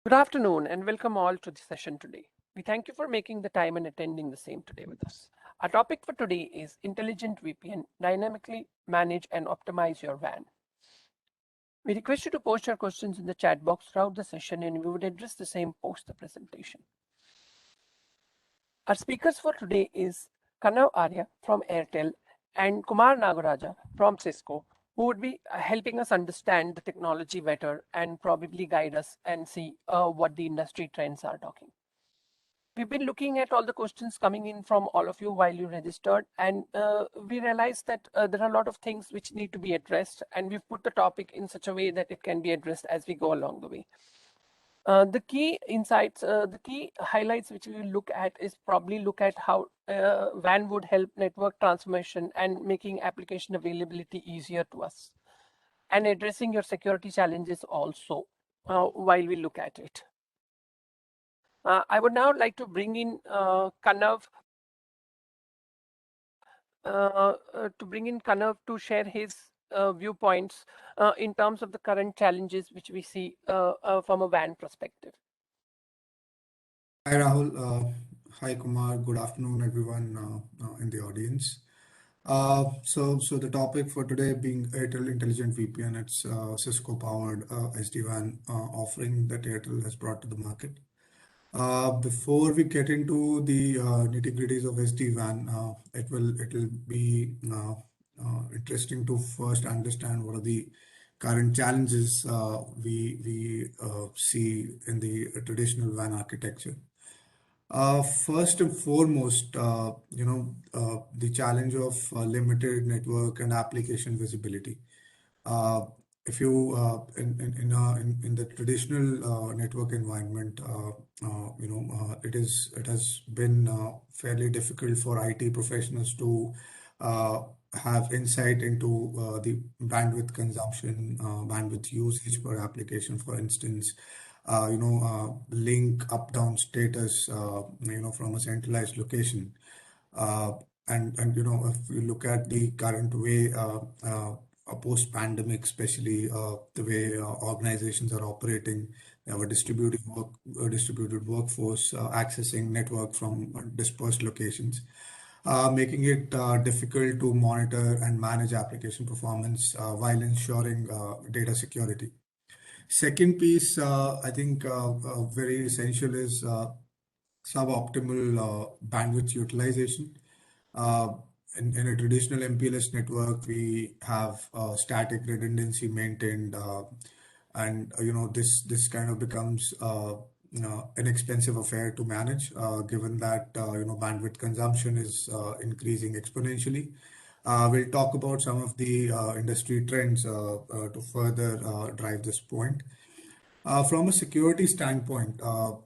Good afternoon and welcome all to the session today. We thank you for making the time and attending the same today with us. Our topic for today is Intelligent VPN, dynamically manage and optimize your WAN. We request you to post your questions in the chat box throughout the session and we would address the same post the presentation. Our speakers for today is Kanav Arya from Airtel and Kumar Nagaraja from Cisco, who would be helping us understand the technology better and probably guide us and see what the industry trends are talking. We've been looking at all the questions coming in from all of you while you registered, and we realized that there are a lot of things which need to be addressed, and we've put the topic in such a way that it can be addressed as we go along the way. The key insights, the key highlights which we will look at is probably look at how WAN would help network transformation and making application availability easier to us, and addressing your security challenges also while we look at it. I would now like to bring in Kanav to share his viewpoints in terms of the current challenges which we see from a WAN perspective. Hi Rahul, hi Kumar, good afternoon everyone in the audience. So the topic for today being Airtel Intelligent VPN, it's Cisco powered SD-WAN offering that Airtel has brought to the market. Before we get into the nitty-gritties of SD-WAN, it will be interesting to first understand what are the current challenges we see in the traditional WAN architecture. First and foremost, the challenge of limited network and application visibility. If you in the traditional network environment, it has been fairly difficult for IT professionals to have insight into the bandwidth consumption, bandwidth usage per application, for instance. Link up down status, from a centralized location. And if you look at the current way, post-pandemic, especially the way organizations are operating, they have a distributed workforce accessing network from dispersed locations, making it difficult to monitor and manage application performance while ensuring data security. Second piece, I think very essential is suboptimal bandwidth utilization. In a traditional MPLS network, we have static redundancy maintained, and this kind of becomes an expensive affair to manage, given that bandwidth consumption is increasing exponentially. We'll talk about some of the industry trends to further drive this point. From a security standpoint, our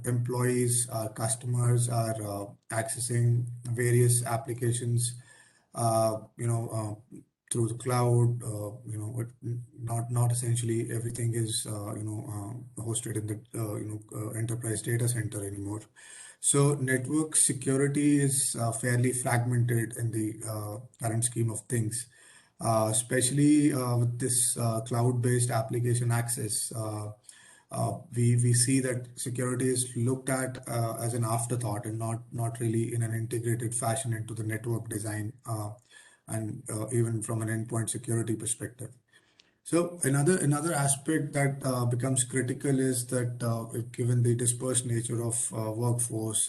employees, our customers are accessing various applications, through the cloud. Not essentially everything is hosted in the enterprise data center anymore. So network security is fairly fragmented in the current scheme of things. Especially with this cloud-based application access, we see that security is looked at as an afterthought and not really in an integrated fashion into the network design, and even from an endpoint security perspective. So another aspect that becomes critical is that given the dispersed nature of workforce,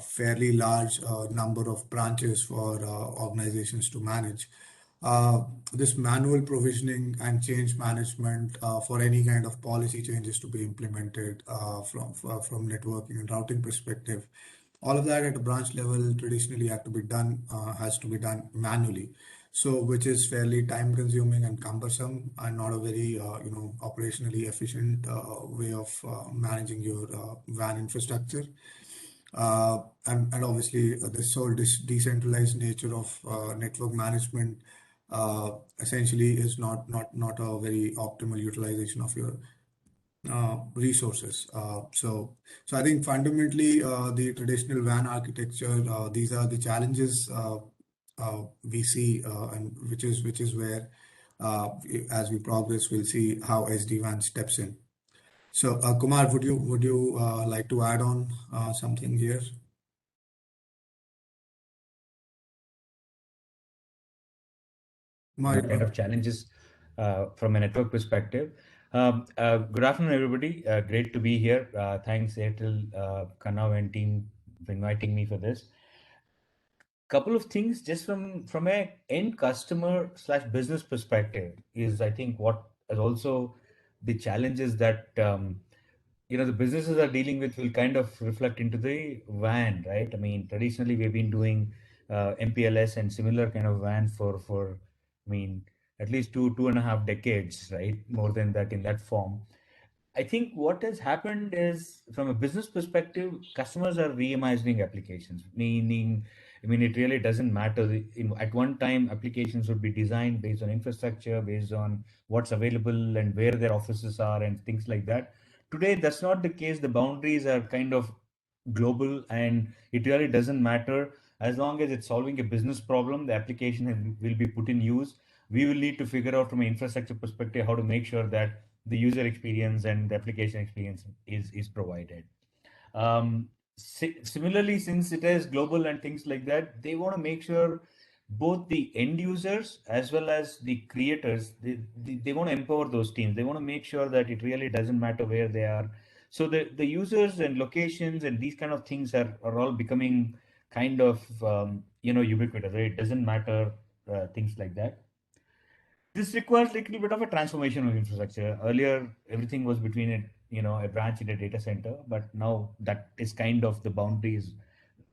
fairly large number of branches for organizations to manage. This manual provisioning and change management for any kind of policy changes to be implemented from networking and routing perspective, all of that at a branch level traditionally has to be done manually. So which is fairly time consuming and cumbersome and not a very operationally efficient way of managing your WAN infrastructure. And obviously this whole decentralized nature of network management essentially is not a very optimal utilization of your resources. So I think fundamentally the traditional WAN architecture, these are the challenges we see, and which is where as we progress, we'll see how SD-WAN steps in. So, Kumar, would you like to add on something here? The kind of challenges from a network perspective. Good afternoon, everybody. Great to be here. Thanks, Airtel, Kanav and team for inviting me for this. Couple of things just from a end customer slash business perspective is I think what is also the challenges that the businesses are dealing with will kind of reflect into the WAN, right? I mean, traditionally we've been doing MPLS and similar kind of WAN for I mean at least two and a half decades, right? More than that in that form. I think what has happened is, from a business perspective, customers are reimagining applications. Meaning, I mean, it really doesn't matter. At one time, applications would be designed based on infrastructure, based on what's available and where their offices are, and things like that. Today, that's not the case. The boundaries are kind of global, and it really doesn't matter as long as it's solving a business problem. The application will be put in use. We will need to figure out from an infrastructure perspective how to make sure that the user experience and the application experience is provided. Similarly, since it is global and things like that, they want to make sure both the end users as well as the creators, they want to empower those teams. They want to make sure that it really doesn't matter where they are. So the users and locations and these kind of things are all becoming kind of ubiquitous. Right? It doesn't matter, things like that. This requires like a little bit of a transformation of infrastructure. Earlier, everything was between a branch in a data center, but now that is kind of the boundaries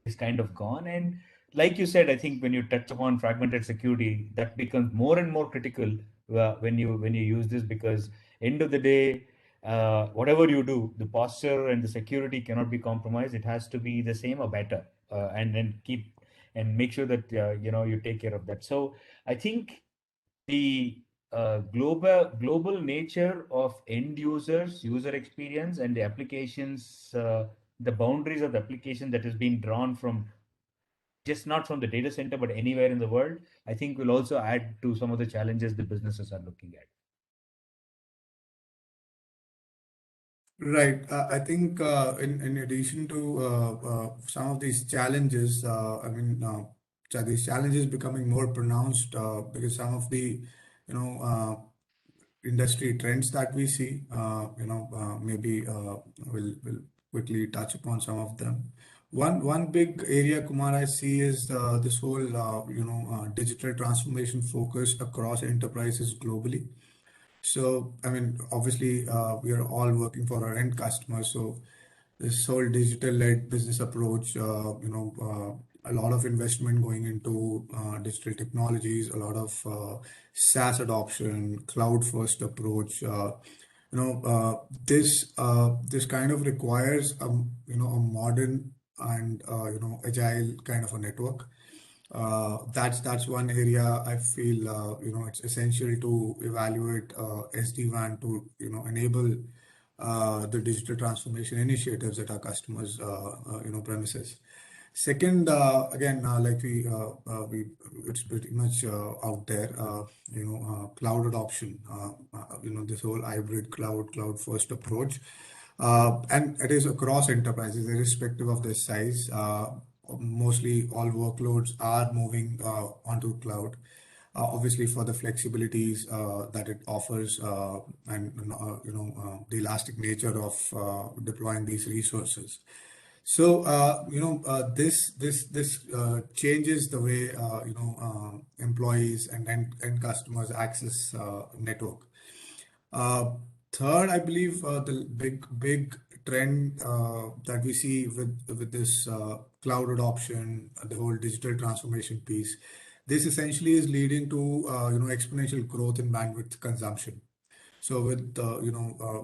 is kind of gone. And like you said, I think when you touch upon fragmented security, that becomes more and more critical when you use this, because end of the day, whatever you do, the posture and the security cannot be compromised. It has to be the same or better, and then keep and make sure that you take care of that. So I think the global nature of end users, user experience, and the applications, the boundaries of the application that has been drawn from just not from the data center but anywhere in the world, I think will also add to some of the challenges the businesses are looking at. Right. I think in addition to some of these challenges, these challenges becoming more pronounced because some of the industry trends that we see, maybe we'll quickly touch upon some of them. One big area, Kumar, I see is this whole digital transformation focus across enterprises globally. So, I mean, obviously, we are all working for our end customers. So, this whole digital-led business approach, a lot of investment going into digital technologies, a lot of SaaS adoption, cloud-first approach. This kind of requires a modern and agile kind of a network. That's one area I feel it's essential to evaluate SD-WAN to enable the digital transformation initiatives at our customers premises. Second, again, like it's pretty much out there. Cloud adoption. This whole hybrid cloud first approach, and it is across enterprises, irrespective of their size. Mostly all workloads are moving onto cloud. Obviously, for the flexibilities that it offers, and the elastic nature of deploying these resources. So this changes the way employees and end customers access network. Third, I believe the big trend that we see with this cloud adoption, the whole digital transformation piece, this essentially is leading to exponential growth in bandwidth consumption. So with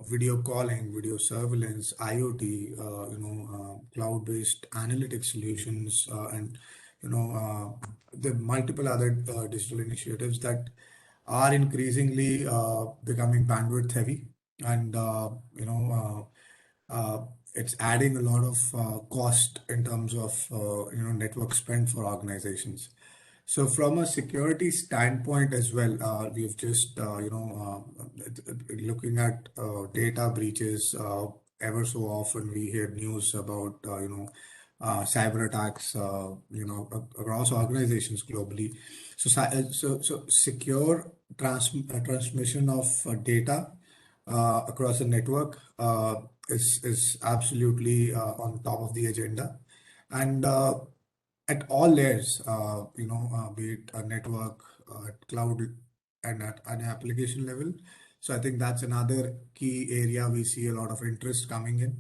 video calling, video surveillance, IoT, cloud-based analytics solutions, and the multiple other digital initiatives that are increasingly becoming bandwidth heavy, and it's adding a lot of cost in terms of network spend for organizations. So from a security standpoint as well, we've just looking at data breaches. Ever so often we hear news about cyber attacks across organizations globally. So secure transmission of data across the network is absolutely on top of the agenda, and at all layers, be it a network, at cloud, and at an application level. So I think that's another key area we see a lot of interest coming in.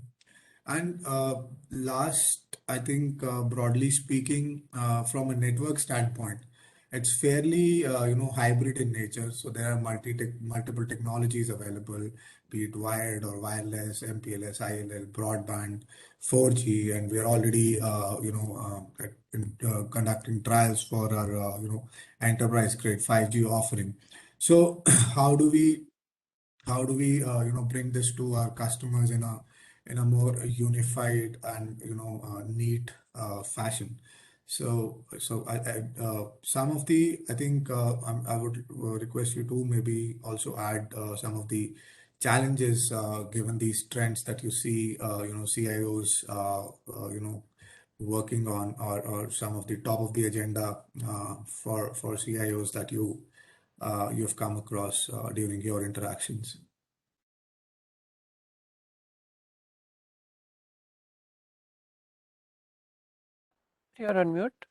And last, I think broadly speaking, from a network standpoint, it's fairly hybrid in nature. So there are multiple technologies available, be it wired or wireless, MPLS, ILL, broadband, 4G, and we are already conducting trials for our enterprise grade 5G offering. So how do we bring this to our customers in a more unified and neat fashion? Some of the, I think I would request you to maybe also add some of the challenges given these trends that you see CIOs working on, or some of the top of the agenda for CIOs that you've come across during your interactions. You're on mute.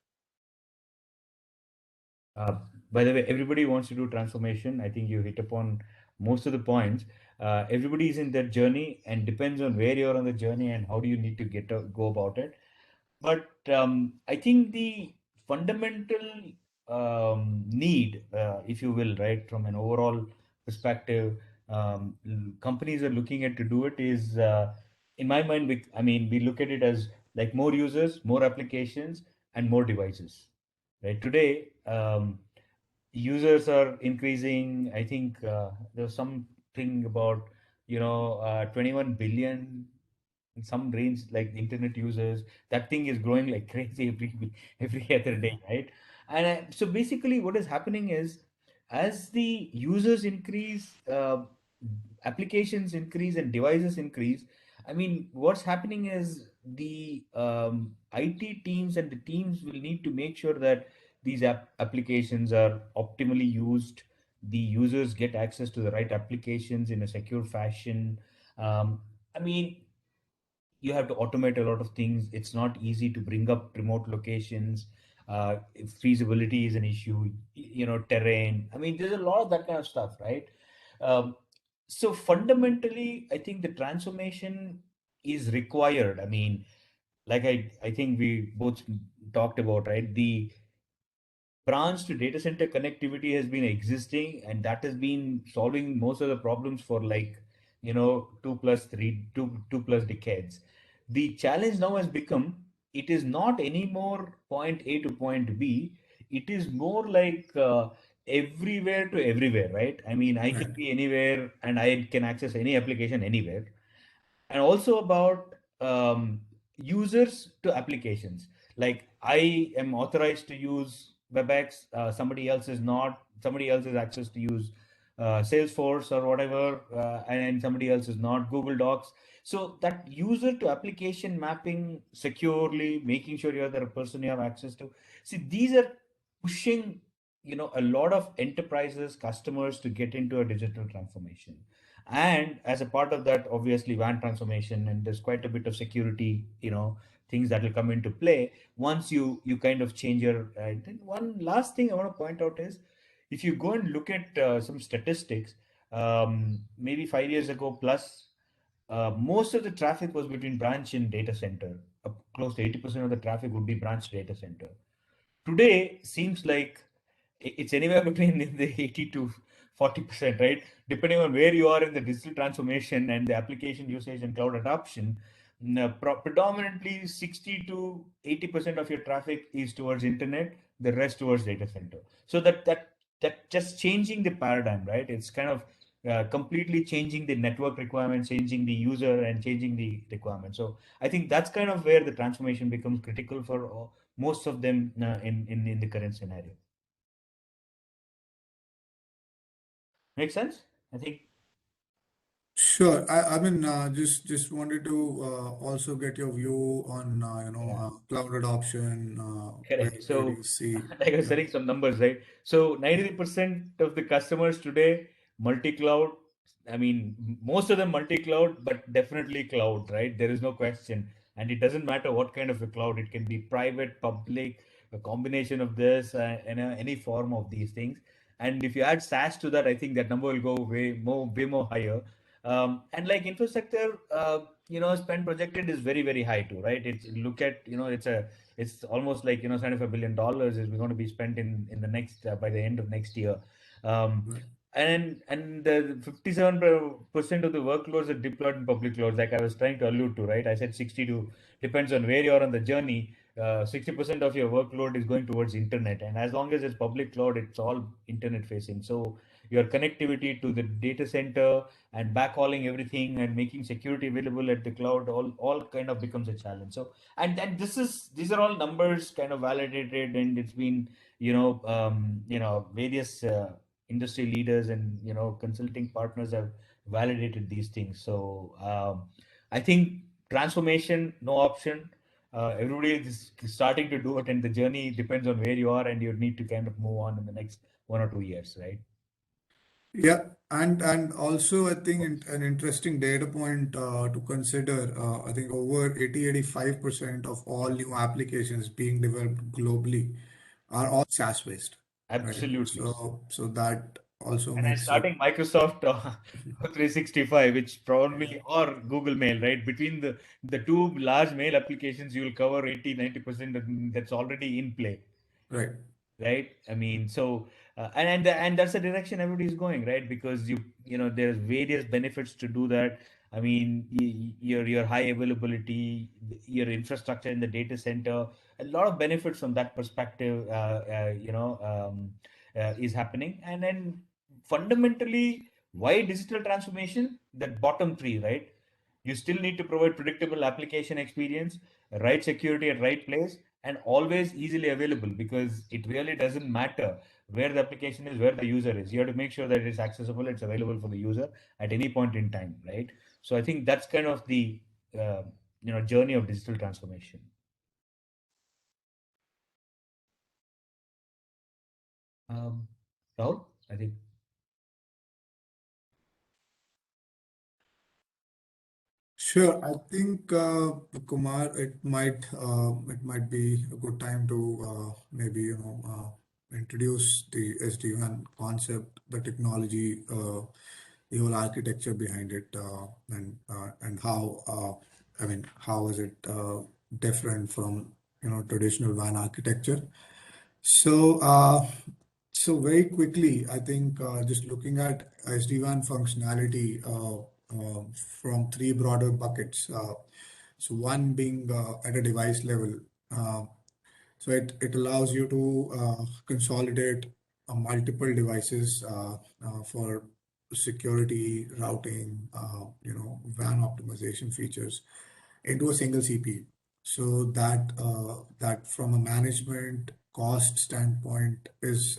By the way, everybody wants to do transformation. I think you hit upon most of the points. Everybody is in that journey, and depends on where you're on the journey and how do you need to go about it. But I think the fundamental need, if you will, right, from an overall perspective, companies are looking at to do it is, in my mind, we look at it as like more users, more applications, and more devices. Right today, users are increasing. I think there's something about 21 billion in some range, like the internet users. That thing is growing like crazy every other day, right? And so basically what is happening is, as the users increase, applications increase, and devices increase, I mean, what's happening is the IT teams and the teams will need to make sure that these applications are optimally used, the users get access to the right applications in a secure fashion. I mean, you have to automate a lot of things. It's not easy to bring up remote locations. Feasibility is an issue, terrain. I mean, there's a lot of that kind of stuff, right? So fundamentally, I think the transformation is required. I mean, like I think we both talked about, right? The branch to data center connectivity has been existing, and that has been solving most of the problems for, like, 2 plus decades. The challenge now has become, it is not anymore point A to point B. It is more like everywhere to everywhere, right? I mean, I can Right. be anywhere and I can access any application anywhere. And also about users to applications. Like, I am authorized to use WebEx, somebody else is not. Somebody else has access to use Salesforce or whatever, and somebody else is not. Google Docs. So that user to application mapping securely, making sure you're the person you have access to. See, these are pushing, a lot of enterprises, customers to get into a digital transformation. And as a part of that, obviously WAN transformation, and there's quite a bit of security, things that will come into play once you kind of change your. Then one last thing I want to point out is, if you go and look at some statistics, maybe 5 years ago plus, most of the traffic was between branch and data center. Close to 80% of the traffic would be branch data center. Today seems like it's anywhere between the 80 to 40%, right? Depending on where you are in the digital transformation and the application usage and cloud adoption. Predominantly 60 to 80% of your traffic is towards internet, the rest towards data center. So that just changing the paradigm, right? It's kind of completely changing the network requirements, changing the user, and changing the requirements. So I think that's kind of where the transformation becomes critical for most of them in the current scenario. Make sense? I think. Sure. I mean, just wanted to also get your view on Yeah. cloud adoption. Correct. Where do So, you see? like I was Yeah. telling some numbers, right? So, 93% of the customers today, multi-cloud. I mean, most of them multi-cloud, but definitely cloud, right? There is no question. And it doesn't matter what kind of a cloud. It can be private, public, a combination of this, and any form of these things. And if you add SaaS to that, I think that number will go way more higher. And like infrastructure, spend projected is very, very high too, right? It's look at, it's almost like $75 billion is going to be spent in the next by the end of next year. um, Right. and the 57% of the workloads are deployed in public clouds, like I was trying to allude to, right? I said 62 depends on where you are on the journey. 60% of your workload is going towards internet, and as long as it's public cloud, it's all internet facing. So your connectivity to the data center and backhauling everything and making security available at the cloud all kind of becomes a challenge. So and these are all numbers kind of validated, and it's been various industry leaders and consulting partners have validated these things. So I think transformation, no option. Everybody is starting to do it, and the journey depends on where you are, and you need to kind of move on in the next 1 or 2 years, right? Yeah, and also I think an interesting data point to consider. I think over 85% of all new applications being developed globally are all SaaS based, right? Absolutely. So that also And I'm makes it starting Microsoft 365, which probably, or Google Mail, right? Between the two large mail applications, you will cover 80-90% that's already in play, right. right? I mean, so and that's the direction everybody is going, right? Because there's various benefits to do that. I mean, your high availability, your infrastructure in the data center, a lot of benefits from that perspective, is happening. And then fundamentally, why digital transformation? That bottom three, right? You still need to provide predictable application experience, right security at right place, and always easily available, because it really doesn't matter where the application is, where the user is. You have to make sure that it is accessible, it's available for the user at any point in time, right? So I think that's kind of the uh, journey of digital transformation. Um, Rahul, I think. Sure. I think Kumar, it might be a good time to maybe introduce the SD-WAN concept, the technology, the whole architecture behind it, and how I mean how is it different from traditional WAN architecture. So very quickly, I think just looking at SD-WAN functionality from three broader buckets. So one being at a device level. Uh, so it allows you to consolidate multiple devices for security, routing, WAN optimization features into a single CPU. So that from a management cost standpoint is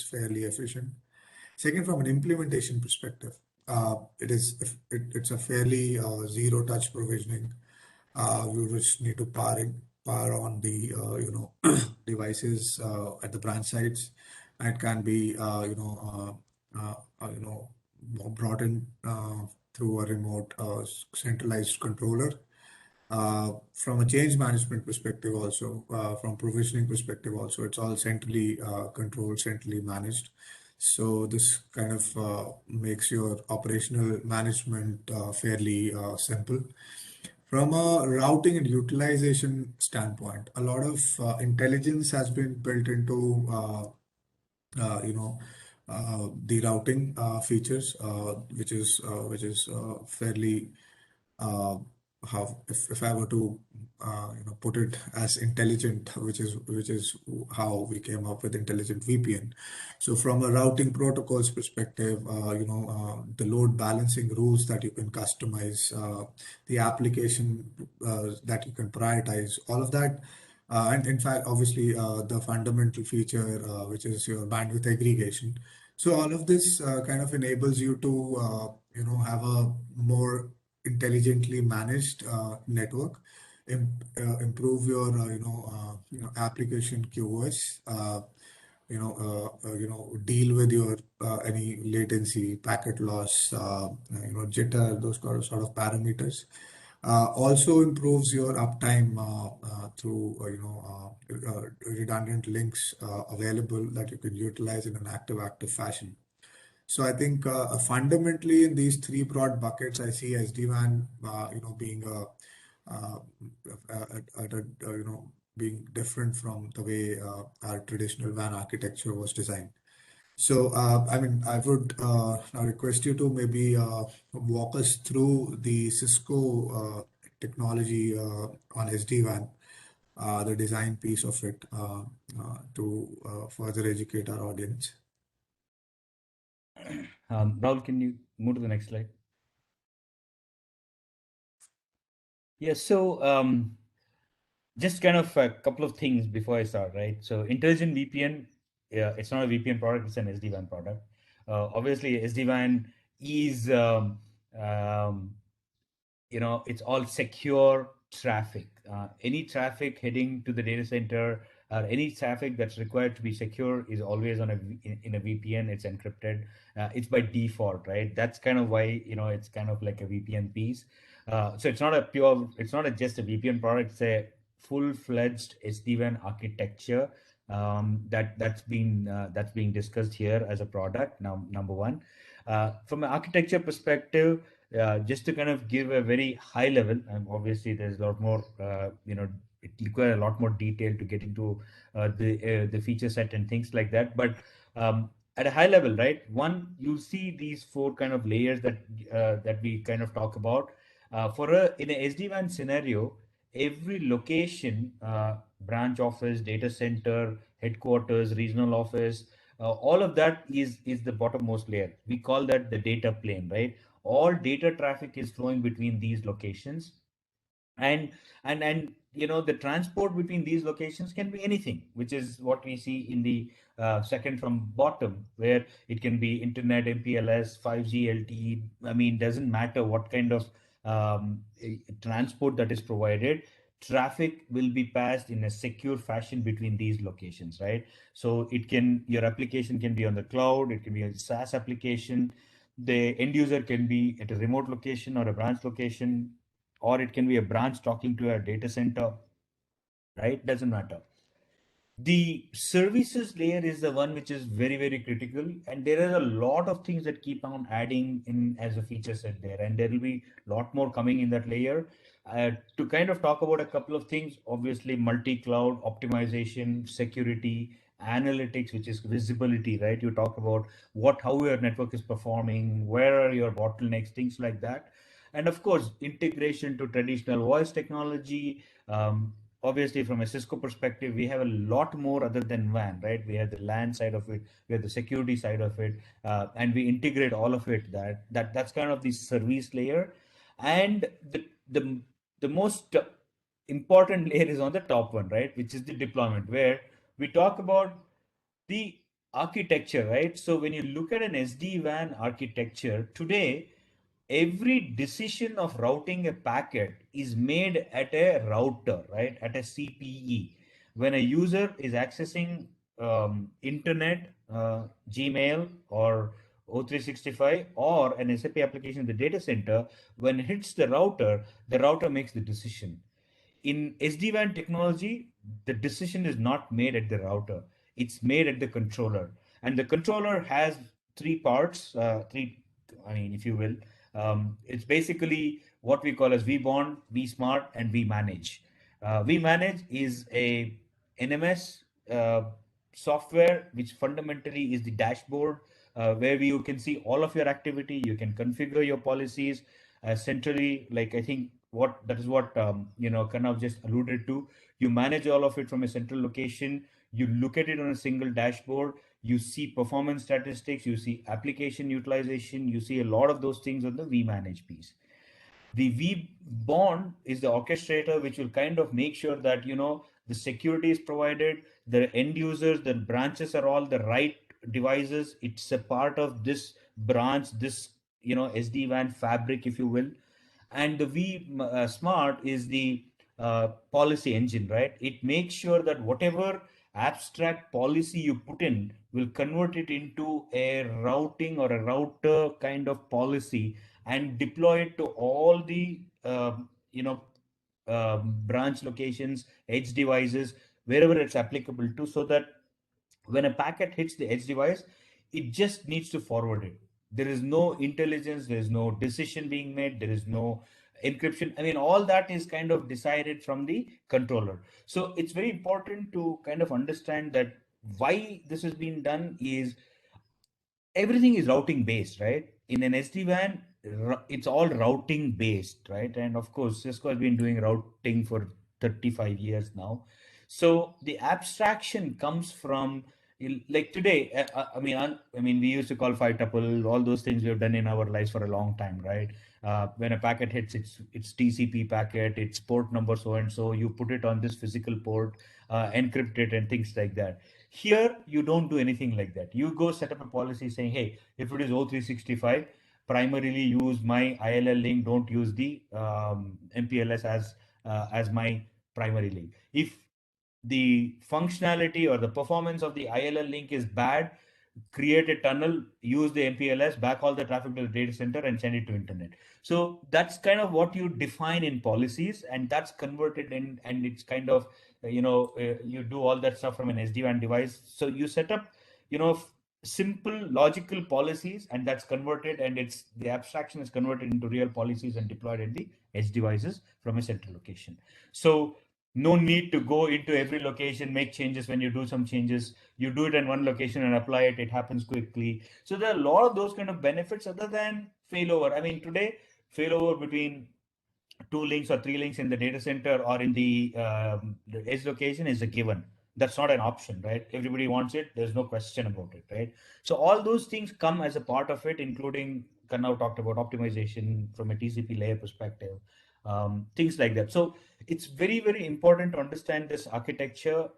fairly efficient. Second, from an implementation perspective, it's a fairly zero touch provisioning. You just need to power on the devices at the branch sites. And it can be brought in through a remote centralized controller. From a change management perspective, also from provisioning perspective, also it's all centrally controlled, centrally managed. So this kind of makes your operational management fairly simple. From a routing and utilization standpoint, a lot of intelligence has been built into uh, you know the routing features, which is fairly uh, how if I were to put it as intelligent, which is how we came up with intelligent VPN. So from a routing protocols perspective, the load balancing rules that you can customize, the application that you can prioritize, all of that. And in fact, obviously, the fundamental feature, which is your bandwidth aggregation. So all of this kind of enables you to have a more intelligently managed network, improve your application QoS, deal with your any latency, packet loss, jitter, those sort of parameters. Also improves your uptime through redundant links available that you can utilize in an active fashion. So I think fundamentally in these three broad buckets, I see SD-WAN, being being different from the way our traditional WAN architecture was designed. So, I mean, I would now request you to maybe walk us through the Cisco technology on SD-WAN, the design piece of it, to further educate our audience. Rahul, can you move to the next slide? Yes, so just kind of a couple of things before I start, right? So Intelligent VPN, yeah, it's not a VPN product, it's an SD-WAN product. Obviously, SD-WAN is, it's all secure traffic. Any traffic heading to the data center or any traffic that's required to be secure is always on in a VPN. It's encrypted. It's by default, right? That's kind of why it's kind of like a VPN piece. So it's not just a VPN product. It's a full-fledged SD-WAN architecture that's being discussed here as a product. Now, number one, from an architecture perspective, just to kind of give a very high level, and obviously there's a lot more, it requires a lot more detail to get into the feature set and things like that. But at a high level, right? One, you see these four kind of layers that we kind of talk about. In an SD-WAN scenario, every location, branch office, data center, headquarters, regional office, all of that is the bottommost layer. We call that the data plane, right? All data traffic is flowing between these locations, and the transport between these locations can be anything, which is what we see in the second from bottom, where it can be internet, MPLS, 5G, LTE. I mean, doesn't matter what kind of transport that is provided, traffic will be passed in a secure fashion between these locations, right? So your application can be on the cloud, it can be a SaaS application, the end user can be at a remote location or a branch location, or it can be a branch talking to a data center, right? Doesn't matter. The services layer is the one which is very, very critical, and there are a lot of things that keep on adding in as a feature set there, and there will be a lot more coming in that layer. To kind of talk about a couple of things, obviously multi-cloud optimization, security, analytics, which is visibility, right? You talk about how your network is performing, where are your bottlenecks, things like that. And of course, integration to traditional voice technology. Obviously, from a Cisco perspective, we have a lot more other than WAN, right? We have the LAN side of it, we have the security side of it, and we integrate all of it. That's kind of the service layer, and the most important layer is on the top one, right? Which is the deployment, where we talk about the architecture, right? So when you look at an SD-WAN architecture today, every decision of routing a packet is made at a router, right? At a CPE. When a user is accessing internet, Gmail, or O365, or an SAP application in the data center, when it hits the router makes the decision. In SD-WAN technology, the decision is not made at the router, it's made at the controller. And the controller has three parts, I mean, if you will. It's basically what we call as vBond, vSmart, and vManage. vManage is a NMS software, which fundamentally is the dashboard, where you can see all of your activity. You can configure your policies centrally. Like, I think that is what Kanav just alluded to. You manage all of it from a central location. You look at it on a single dashboard. You see performance statistics. You see application utilization. You see a lot of those things on the vManage piece. The vBond is the orchestrator, which will kind of make sure that the security is provided, the end users, the branches are all the right devices. It's a part of this branch, this SD-WAN fabric, if you will. And the Smart is the policy engine, right? It makes sure that whatever abstract policy you put in will convert it into a routing or a router kind of policy and deploy it to all the branch locations, edge devices, wherever it's applicable to, so that when a packet hits the edge device, it just needs to forward it. There is no intelligence, there is no decision being made, there is no encryption. I mean, all that is kind of decided from the controller. So it's very important to kind of understand that why this has been done is everything is routing based, right? In an SD-WAN, it's all routing based, right? And of course, Cisco has been doing routing for 35 years now. So the abstraction comes from, like today, I mean, we used to call 5-tuple, all those things we have done in our lives for a long time, right? When a packet hits, it's TCP packet, it's port number so and so, you put it on this physical port, encrypt it, and things like that. Here, you don't do anything like that. You go set up a policy saying, hey, if it is O365, primarily use my ILL link, don't use the MPLS as my primary link. If the functionality or the performance of the ILL link is bad, create a tunnel, use the MPLS, back all the traffic to the data center and send it to internet. So that's kind of what you define in policies, and that's converted in, and it's kind of, you do all that stuff from an SD-WAN device. So you set up, simple logical policies, and that's converted, and it's the abstraction is converted into real policies and deployed at the edge devices from a central location. So no need to go into every location, make changes. When you do some changes, you do it in one location and apply it, it happens quickly. So there are a lot of those kind of benefits other than failover. I mean, today, failover between 2 links or 3 links in the data center or in the edge location is a given. That's not an option, right? Everybody wants it. There's no question about it, right? So all those things come as a part of it, including Karnav talked about optimization from a TCP layer perspective, things like that. So it's very, very important to understand this architecture.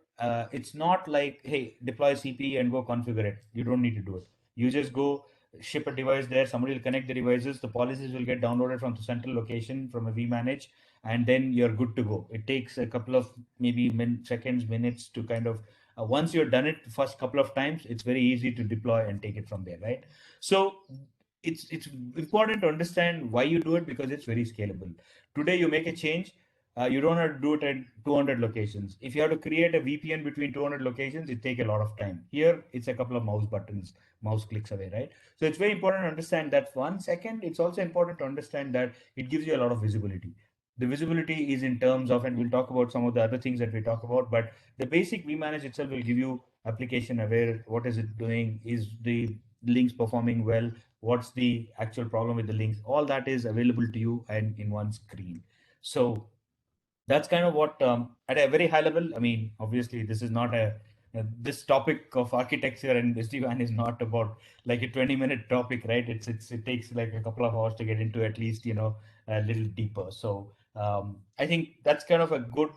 It's not like, hey, deploy CP and go configure it. You don't need to do it. You just go ship a device there, somebody will connect the devices, the policies will get downloaded from the central location from a vManage, and then you're good to go. It takes a couple of maybe seconds, minutes to kind of, once you're done it the first couple of times, it's very easy to deploy and take it from there, right? So it's important to understand why you do it, because it's very scalable. Today you make a change, you don't have to do it at 200 locations. If you have to create a VPN between 200 locations, it take a lot of time. Here, it's a couple of mouse clicks away, right? So it's very important to understand that. One second, it's also important to understand that it gives you a lot of visibility. The visibility is in terms of, and we'll talk about some of the other things that we talk about, but the basic vManage itself will give you application aware, what is it doing, is the links performing well, what's the actual problem with the links, all that is available to you and in one screen. So that's kind of what, at a very high level, I mean, obviously this is not this topic of architecture and SD-WAN is not about like a 20-minute topic, right? It takes like a couple of hours to get into at least, a little deeper. So I think that's kind of a good,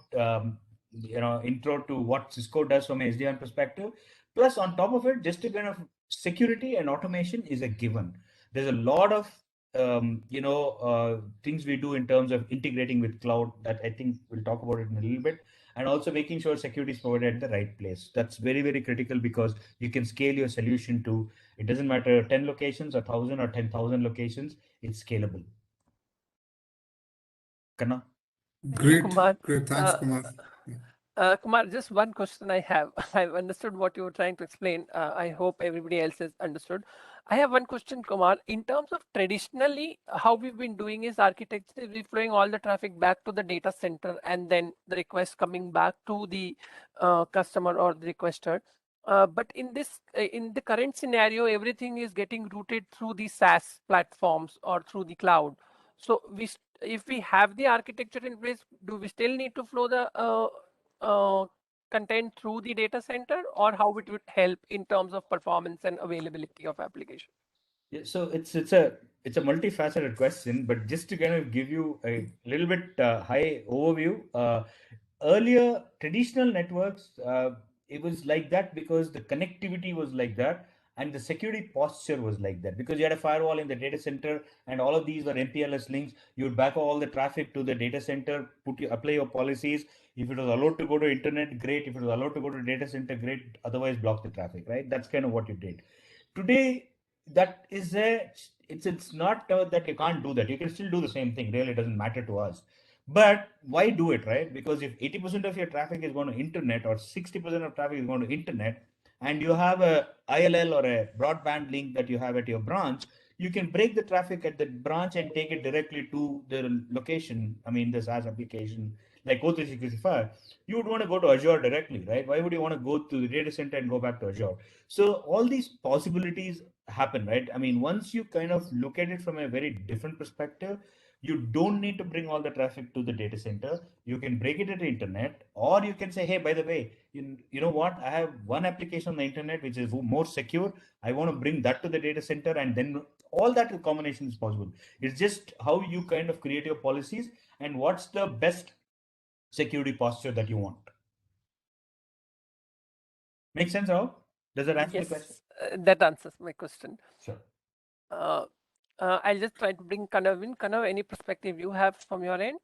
intro to what Cisco does from an SD-WAN perspective. Plus on top of it, just to kind of security and automation is a given. There's a lot of things we do in terms of integrating with cloud that I think we'll talk about it in a little bit, and also making sure security is provided at the right place. That's very, very critical, because you can scale your solution to, it doesn't matter 10 locations or 1,000 or 10,000 locations, it's scalable. Kanna? Thank you, Great, Kumar. great. Thanks, Kumar. Kumar, just one question I have. I've understood what you were trying to explain. I hope everybody else has understood. I have one question, Kumar. In terms of traditionally, how we've been doing is architecture is flowing all the traffic back to the data center and then the request coming back to the customer or the requester. But in the current scenario, everything is getting routed through the SaaS platforms or through the cloud. So if we have the architecture in place, do we still need to flow the content through the data center, or how it would help in terms of performance and availability of application? Yeah, so it's a multifaceted question, but just to kind of give you a little bit high overview, earlier traditional networks, it was like that because the connectivity was like that, and the security posture was like that because you had a firewall in the data center and all of these were MPLS links. You would back all the traffic to the data center, apply your policies. If it was allowed to go to internet, great. If it was allowed to go to data center, great. Otherwise, block the traffic, right? That's kind of what you did. Today, that is it's not that you can't do that. You can still do the same thing. Really, it doesn't matter to us. But why do it, right? Because if 80% of your traffic is going to internet or 60% of traffic is going to internet, and you have a ILL or a broadband link that you have at your branch, you can break the traffic at the branch and take it directly to the location. I mean, the SaaS application like O365, you would want to go to Azure directly, right? Why would you want to go to the data center and go back to Azure? So all these possibilities happen, right? I mean, once you kind of look at it from a very different perspective, you don't need to bring all the traffic to the data center. You can break it at the internet, or you can say, hey, by the way, you know what? I have one application on the internet which is more secure. I want to bring that to the data center, and then all that combination is possible. It's just how you kind of create your policies and what's the best security posture that you want. Make sense, Rahul? Does that answer the question? Yes, that answers my question. Sure. I'll just try to bring Kanav in. Kanav, any perspective you have from your end?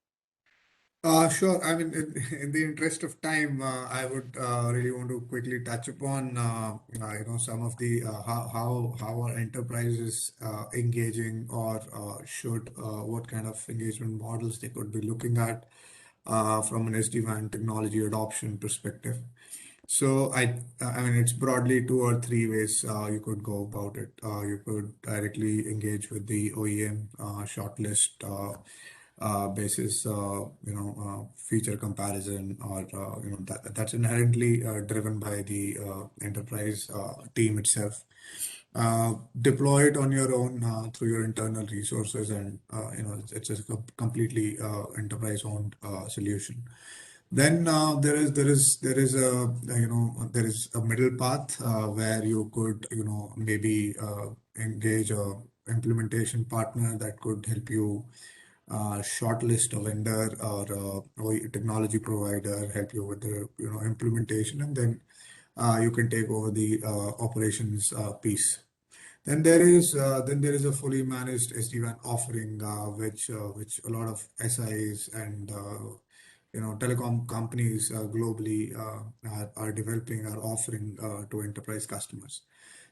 Sure. I mean, in the interest of time, I would really want to quickly touch upon, some of the how are enterprises engaging or should what kind of engagement models they could be looking at from an SD-WAN technology adoption perspective. So I mean, it's broadly 2 or 3 ways you could go about it. You could directly engage with the OEM shortlist basis, feature comparison, or that's inherently driven by the enterprise team itself. Deploy it on your own through your internal resources, and it's a completely enterprise-owned solution. Then there is a middle path where you could maybe engage a implementation partner that could help you shortlist a vendor or a technology provider, help you with the implementation, and then you can take over the operations piece. Then there is a fully managed SD-WAN offering, which a lot of SIs and telecom companies globally are developing, are offering to enterprise customers.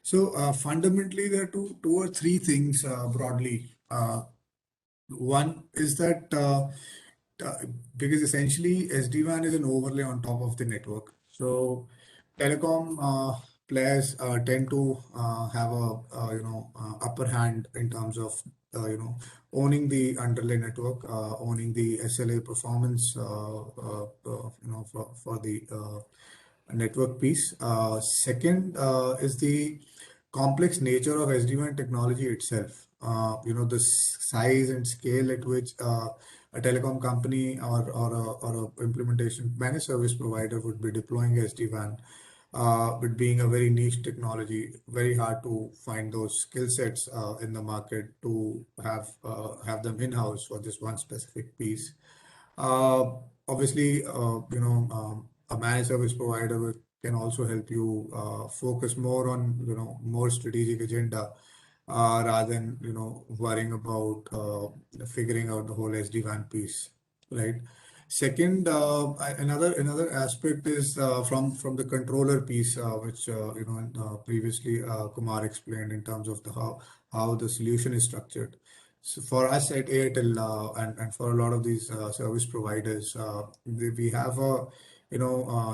So fundamentally, there are two or three things broadly. One is that because essentially SD-WAN is an overlay on top of the network. So telecom players tend to have a upper hand in terms of owning the underlay network, owning the SLA performance for the network piece. Second is the complex nature of SD-WAN technology itself. The size and scale at which a telecom company or a implementation managed service provider would be deploying SD-WAN, with being a very niche technology, very hard to find those skill sets in the market to have them in-house for this one specific piece. Obviously, a managed service provider can also help you focus more on more strategic agenda rather than worrying about figuring out the whole SD-WAN piece, right? Second, another aspect is from the controller piece, which previously Kumar explained in terms of how the solution is structured. So for us at Airtel and for a lot of these service providers, we have a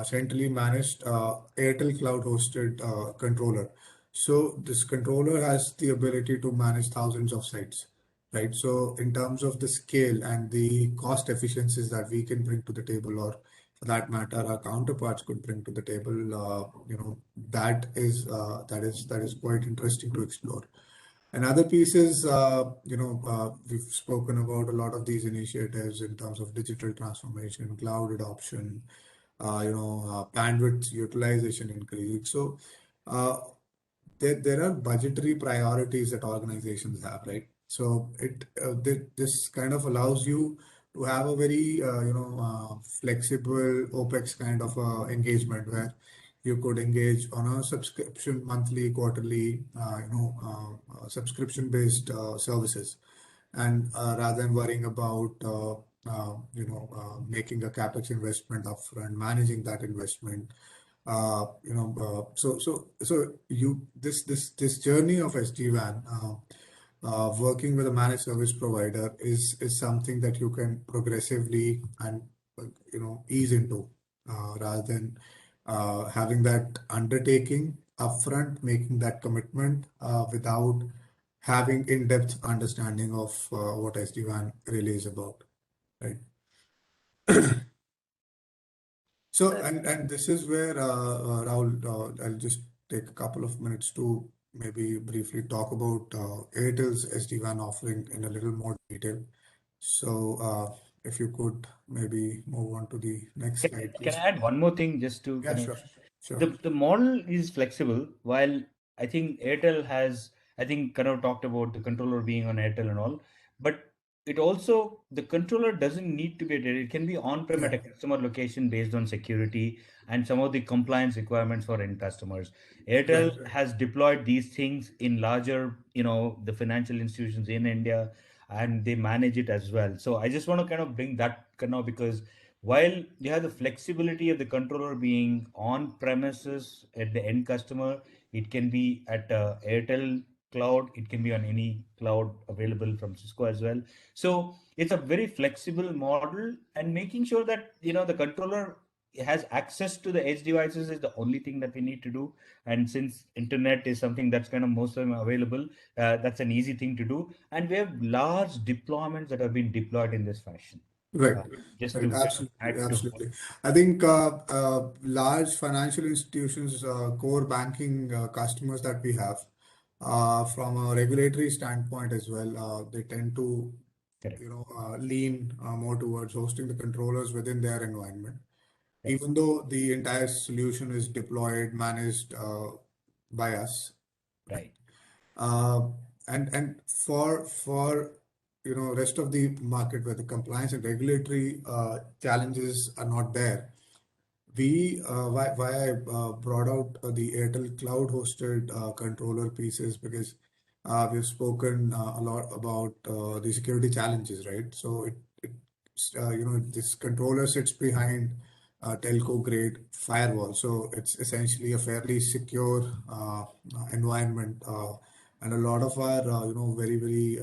centrally managed Airtel cloud hosted controller. So this controller has the ability to manage thousands of sites, right? So in terms of the scale and the cost efficiencies that we can bring to the table, or for that matter, our counterparts could bring to the table, that is quite interesting to explore. Another piece is, we've spoken about a lot of these initiatives in terms of digital transformation, cloud adoption, bandwidth utilization increase. So there are budgetary priorities that organizations have, right? So this kind of allows you to have a very flexible OpEx kind of engagement where You could engage on a subscription, monthly, quarterly, subscription-based services, and rather than worrying about making a capex investment upfront, managing that investment. So you this journey of SD-WAN, working with a managed service provider is something that you can progressively and ease into, rather than having that undertaking upfront, making that commitment without having in-depth understanding of what SD-WAN really is about, right? So, and this is where, Rahul, I'll just take a couple of minutes to maybe briefly talk about Airtel's SD-WAN offering in a little more detail. So, if you could maybe move on to the next slide, Can please. I add one more thing just to Yeah, kind of sure. the model is flexible. While I think Airtel has, I think Kanav talked about the controller being on Airtel and all, but it also, the controller doesn't need to be at Airtel. It can be on-prem at a customer location based on security and some of the compliance requirements for end customers. Airtel Right. has deployed these things in larger, the financial institutions in India, and they manage it as well. So I just want to kind of bring that now, because while you have the flexibility of the controller being on premises at the end customer, it can be at Airtel cloud, it can be on any cloud available from Cisco as well. So it's a very flexible model, and making sure that the controller has access to the edge devices is the only thing that we need to do. And since internet is something that's kind of most of them available, that's an easy thing to do. And we have large deployments that have been deployed in this fashion. Right. Just Right. to add to Absolutely. I think large financial institutions, core banking customers that we have, from a regulatory standpoint as well, they tend to, correct. lean more towards hosting the controllers within their environment, Yes. even though the entire solution is deployed, managed by us. Right. And for rest of the market where the compliance and regulatory challenges are not there, why I brought out the Airtel cloud hosted controller pieces, because we've spoken a lot about the security challenges, right? So this controller sits behind telco grade firewall, so it's essentially a fairly secure environment, and a lot of our very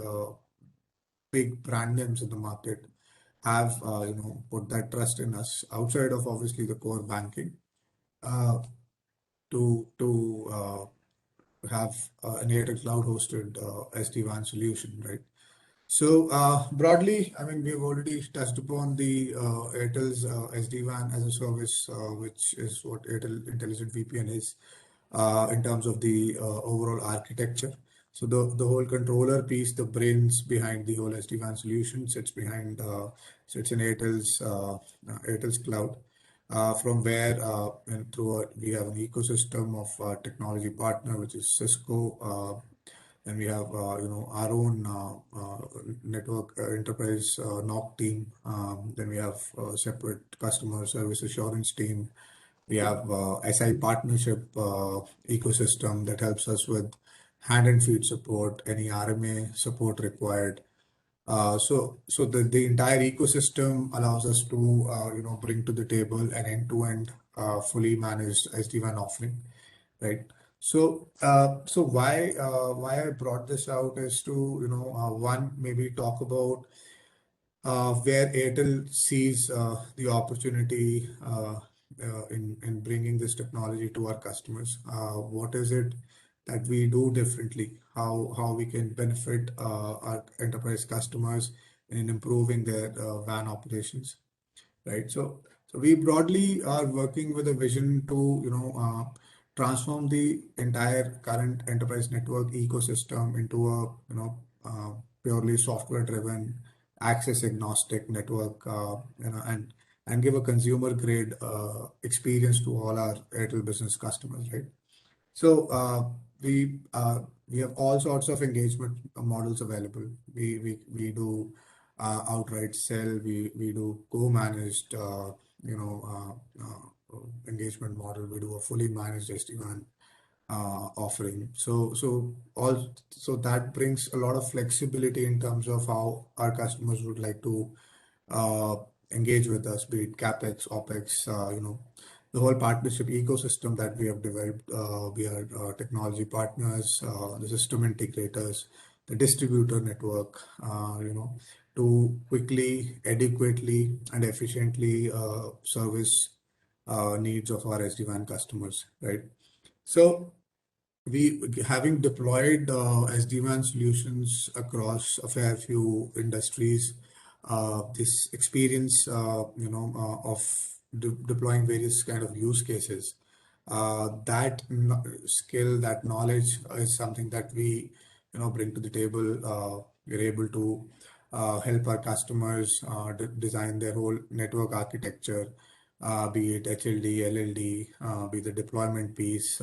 big brand names in the market have put that trust in us outside of obviously the core banking, uh, to have an Airtel cloud hosted SD-WAN solution, right? So broadly, I mean, we've already touched upon the Airtel's SD-WAN as a service, which is what Airtel Intelligent VPN is, in terms of the overall architecture. So the whole controller piece, the brains behind the whole SD-WAN solution, sits in Airtel's cloud, from where and we have an ecosystem of technology partner, which is Cisco. And we have our own network enterprise NOC team. Then we have a separate customer service assurance team. We have SI partnership ecosystem that helps us with hand and feet support, any RMA support required. So the entire ecosystem allows us to bring to the table an end-to-end fully managed SD-WAN offering, right? So why I brought this out is to one, maybe talk about where Airtel sees the opportunity in bringing this technology to our customers. What is it that we do differently? How we can benefit our enterprise customers in improving their WAN operations, right? So we broadly are working with a vision to transform the entire current enterprise network ecosystem into a purely software driven, access agnostic network, and give a consumer grade experience to all our Airtel Business customers, right? So we have all sorts of engagement models available. We do outright sell. We do co-managed engagement model. We do a fully managed SD-WAN offering. So that brings a lot of flexibility in terms of how our customers would like to uh, engage with us, be it CapEx, OpEx, the whole partnership ecosystem that we have developed. We are technology partners, the system integrators, the distributor network, to quickly, adequately, and efficiently service needs of our SD-WAN customers, right? So we having deployed SD-WAN solutions across a fair few industries, this experience, of deploying various kind of use cases, skill, that knowledge is something that we, bring to the table. We're able to help our customers design their whole network architecture, be it HLD, LLD, be the deployment piece.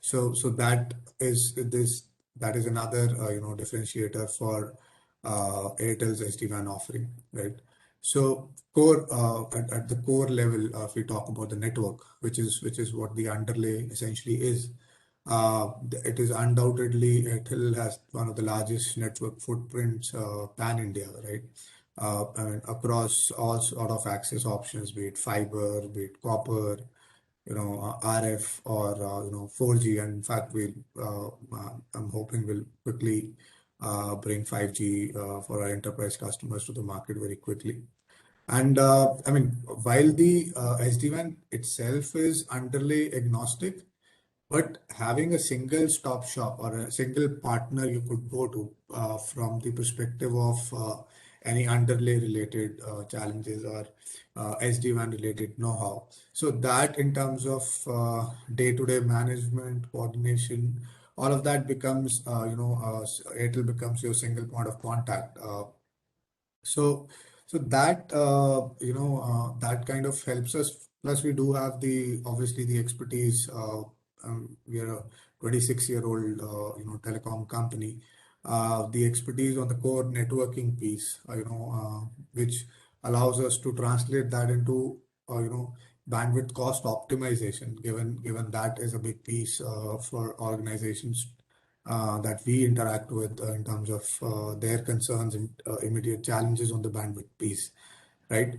So that is another differentiator for Airtel's SD-WAN offering, right? So core at the core level, if we talk about the network, which is what the underlay essentially is, it is undoubtedly Airtel has one of the largest network footprints pan India, right? I mean, across all sort of access options, be it fiber, be it copper, RF, or 4G. And in fact, I'm hoping we'll quickly bring 5G for our enterprise customers to the market very quickly. And I mean, while the SD-WAN itself is underlay agnostic, but having a single stop shop or a single partner you could go to from the perspective of any underlay related challenges or SD-WAN related know-how. So that in terms of day-to-day management, coordination, all of that becomes, Airtel becomes your single point of contact. So, so that that kind of helps us. Plus, we do have obviously the expertise. We are a 26-year-old telecom company. The expertise on the core networking piece, which allows us to translate that into bandwidth cost optimization. Given that is a big piece for organizations that we interact with in terms of their concerns and immediate challenges on the bandwidth piece, right?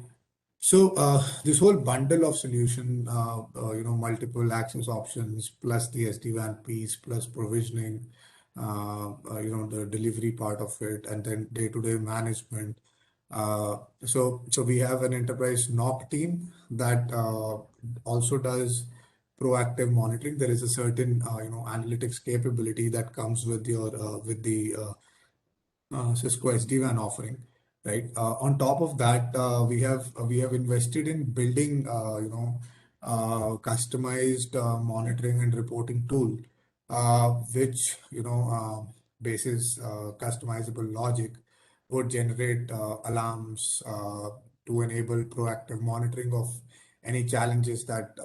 So this whole bundle of solution, multiple access options, plus the SD-WAN piece, plus provisioning, the delivery part of it, and then day-to-day management. So we have an enterprise NOC team that also does proactive monitoring. There is a certain analytics capability that comes with the Cisco SD-WAN offering, right? On top of that, we have invested in building customized monitoring and reporting tool, which basis customizable logic would generate alarms to enable proactive monitoring of any challenges that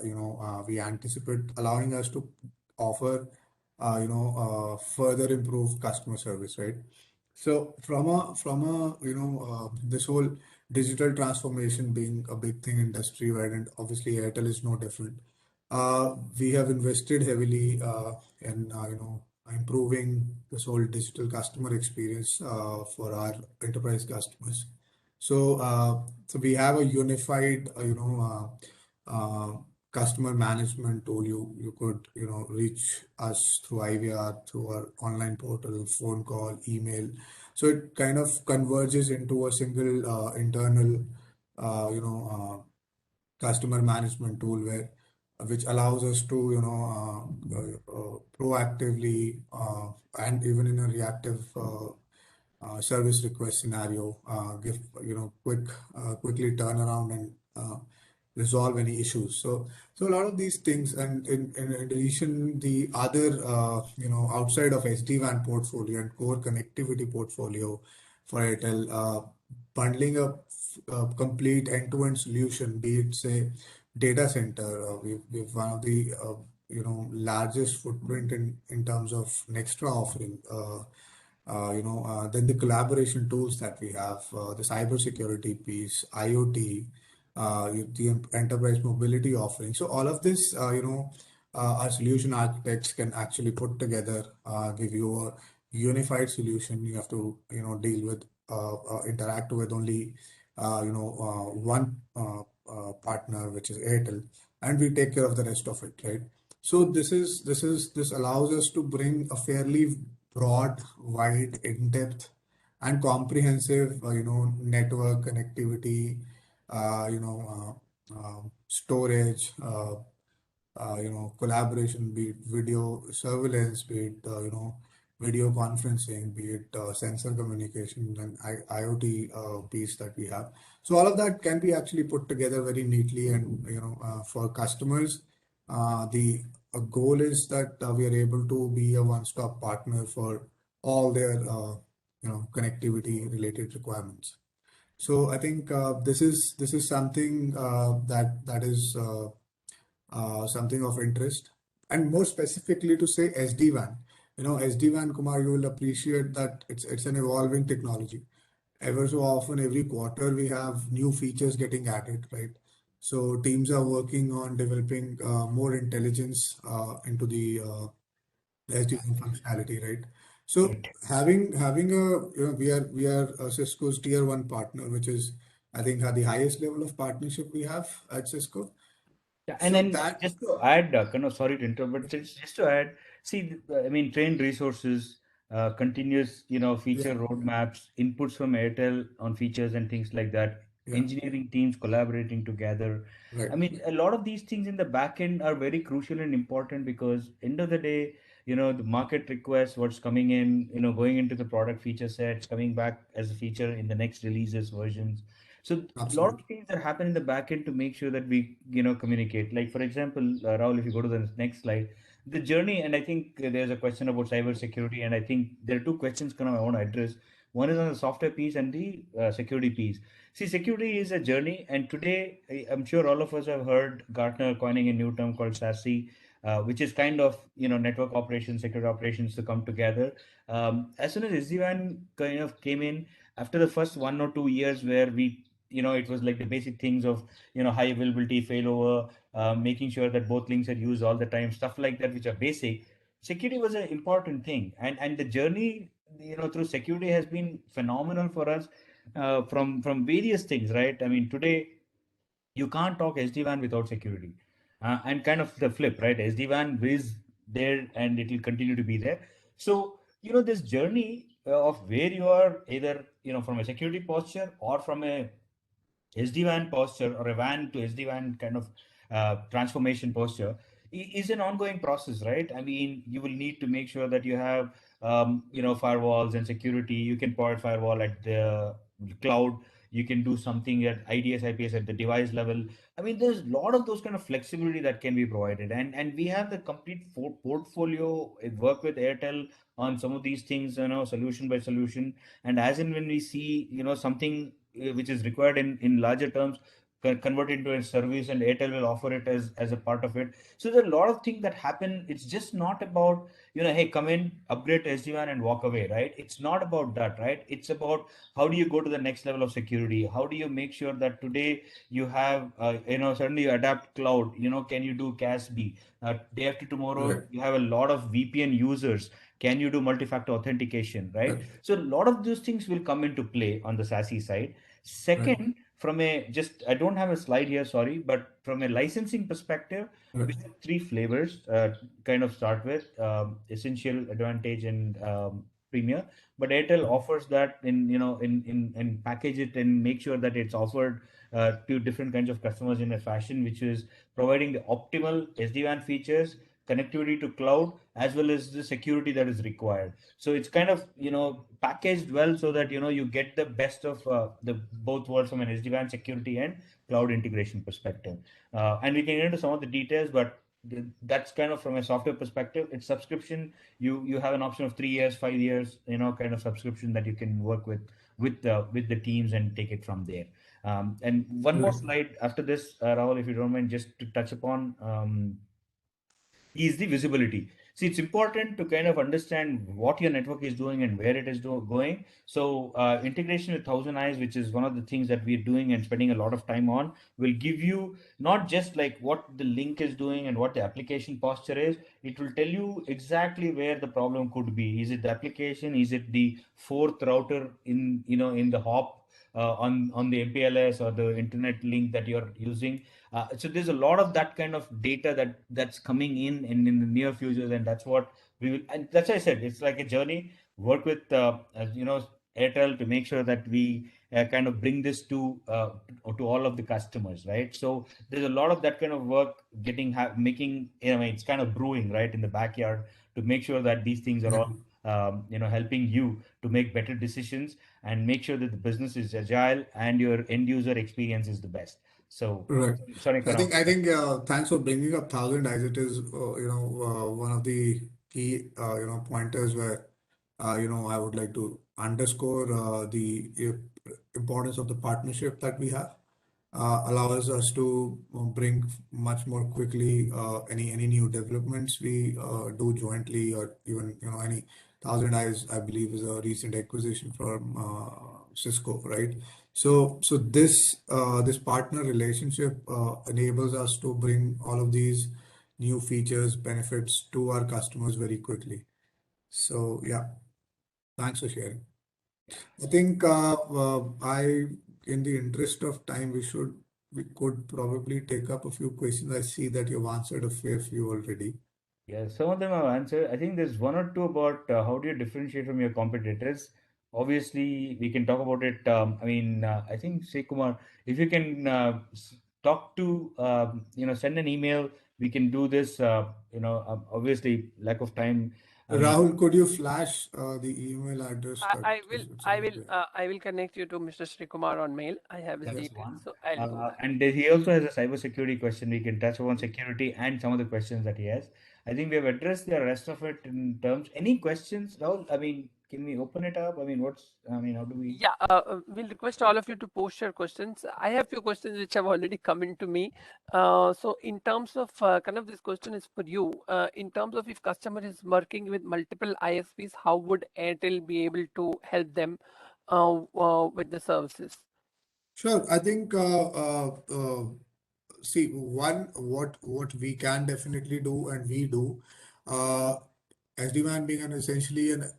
we anticipate, allowing us to offer further improved customer service, right? So from a this whole digital transformation being a big thing industry-wide, and obviously Airtel is no different. We have invested heavily in improving this whole digital customer experience for our enterprise customers. So we have a unified customer management tool. You could reach us through IVR, through our online portal, phone call, email. So it kind of converges into a single internal customer management tool which allows us to proactively and even in a reactive service request scenario give quickly turn around and resolve any issues. So a lot of these things, and in addition, the other outside of SD-WAN portfolio and core connectivity portfolio for Airtel, bundling a complete end-to-end solution, be it say data center. We've one of the largest footprint in terms of Nextra offering. Then the collaboration tools that we have, the cybersecurity piece, IoT, the enterprise mobility offering. So all of this, our solution architects can actually put together, give you a unified solution. You have to, deal with, interact with only, one partner, which is Airtel, and we take care of the rest of it, right? So this allows us to bring a fairly broad, wide, in-depth, and comprehensive, network connectivity, storage, collaboration, be it video surveillance, be it, video conferencing, be it sensor communication and IoT piece that we have. So all of that can be actually put together very neatly, and for customers, the goal is that we are able to be a one-stop partner for all their connectivity related requirements. So I think this is something that is something of interest, and more specifically to say SD-WAN. SD-WAN, Kumar, you will appreciate that it's an evolving technology. Ever so often, every quarter we have new features getting added, right? So teams are working on developing more intelligence into the SD-WAN functionality, right? So Right. having a we are Cisco's tier one partner, which is, I think, the highest level of partnership we have at Cisco. Yeah, and So then that just to add, sorry to interrupt, but just to add, see, I mean, trained resources, continuous, yeah feature roadmaps, inputs from Airtel on features and things like that, yeah engineering teams collaborating together. right I mean, a lot of these things in the back end are very crucial and important because end of the day, the market requests what's coming in, going into the product feature sets, coming back as a feature in the next releases versions. So a lot of absolutely things that happen in the back end to make sure that we, communicate. Like for example, Rahul, if you go to the next slide, the journey, and I think there's a question about cyber security, and I think there are two questions kind of I want to address. One is on the software piece and the security piece. See, security is a journey, and today I'm sure all of us have heard Gartner coining a new term called SASE, which is kind of network operations, security operations to come together. As soon as SD-WAN kind of came in, after the first 1 or 2 years where we it was like the basic things of high availability, failover, making sure that both links are used all the time, stuff like that, which are basic. Security was an important thing, and the journey through security has been phenomenal for us, from various things, right? I mean, today you can't talk SD-WAN without security. And kind of the flip, right? SD-WAN is there and it will continue to be there. So, this journey of where you are either, from a security posture or from a SD-WAN posture or a WAN to SD-WAN kind of transformation posture is an ongoing process, right? I mean, you will need to make sure that you have, firewalls and security. You can provide firewall at the cloud. You can do something at IDS, IPS at the device level. I mean, there's a lot of those kind of flexibility that can be provided, and we have the complete portfolio. Work with Airtel on some of these things, solution by solution, and as and when we see, something which is required in larger terms, convert into a service, and Airtel will offer it as a part of it. So there are a lot of things that happen. It's just not about, hey, come in, upgrade to SD-WAN and walk away, right? It's not about that, right? It's about how do you go to the next level of security? How do you make sure that today you have, suddenly you adapt cloud, can you do CASB? Day after tomorrow, right you have a lot of VPN users. Can you do multi-factor authentication, right? right So a lot of those things will come into play on the SASE side. right Second, from a just I don't have a slide here, sorry, but from a licensing perspective, we right have three flavors. Kind of start with Essential, Advantage, and Premier. But Airtel offers that in in package it and make sure that it's offered to different kinds of customers in a fashion which is providing the optimal SD-WAN features, connectivity to cloud, as well as the security that is required. So it's kind of packaged well so that you get the best of the both worlds from an SD-WAN security and cloud integration perspective. And we can get into some of the details, but that's kind of from a software perspective. It's subscription. You have an option of 3 years, 5 years, kind of subscription that you can work with the teams and take it from there. And one more right slide after this, Rahul, if you don't mind, just to touch upon is the visibility. See, it's important to kind of understand what your network is doing and where it is going. So, integration with Thousand Eyes, which is one of the things that we're doing and spending a lot of time on, will give you not just like what the link is doing and what the application posture is. It will tell you exactly where the problem could be. Is it the application? Is it the fourth router in the hop on the MPLS or the internet link that you're using? So there's a lot of that kind of data that's coming in the near future, and that's what we will. And that's why I said it's like a journey. Work with Airtel to make sure that we kind of bring this to all of the customers, right? So there's a lot of that kind of work making. It's kind of brewing right in the backyard to make sure that these things are all helping you to make better decisions and make sure that the business is agile and your end user experience is the best. So, Right. sorry, I think Karan. I think thanks for bringing up Thousand Eyes. It is one of the key pointers where I would like to underscore the importance of the partnership that we have. Allows us to bring much more quickly any new developments we do jointly, or even any Thousand Eyes, I believe, is a recent acquisition from Cisco, right? So this partner relationship enables us to bring all of these new features, benefits to our customers very quickly. So yeah, thanks for sharing. I think in the interest of time, we could probably take up a few questions. I see that you've answered a fair few already. Yeah, some of them I've answered. I think there's one or two about how do you differentiate from your competitors. Obviously, we can talk about it. I think Kumar, if you can talk to, send an email, we can do this. Obviously, lack of time. Rahul, could you flash the email address that I will, is already there? I will connect you to Mr. Sri Kumar on mail. I have his That's details, one. so I'll do that. And he also has a cybersecurity question. We can touch upon security and some of the questions that he has. I think we have addressed the rest of it in terms. Any questions, Rahul? I mean, can we open it up? How do we? Yeah, we'll request all of you to post your questions. I have few questions which have already come into me. So in terms of kind of this question is for you. In terms of if customer is working with multiple ISPs, how would Airtel be able to help them with the services? Sure. I think see, what we can definitely do, and we do, uh, SD-WAN being essentially an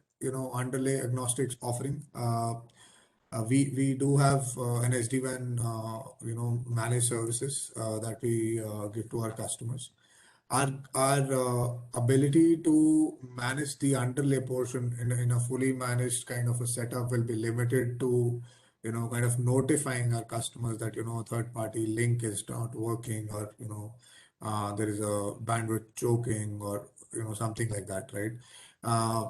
underlay agnostics offering. We do have an SD-WAN managed services that we give to our customers. Our ability to manage the underlay portion in a fully managed kind of a setup will be limited to kind of notifying our customers that a third party link is not working, or there is a bandwidth choking, or something like that, right? Uh,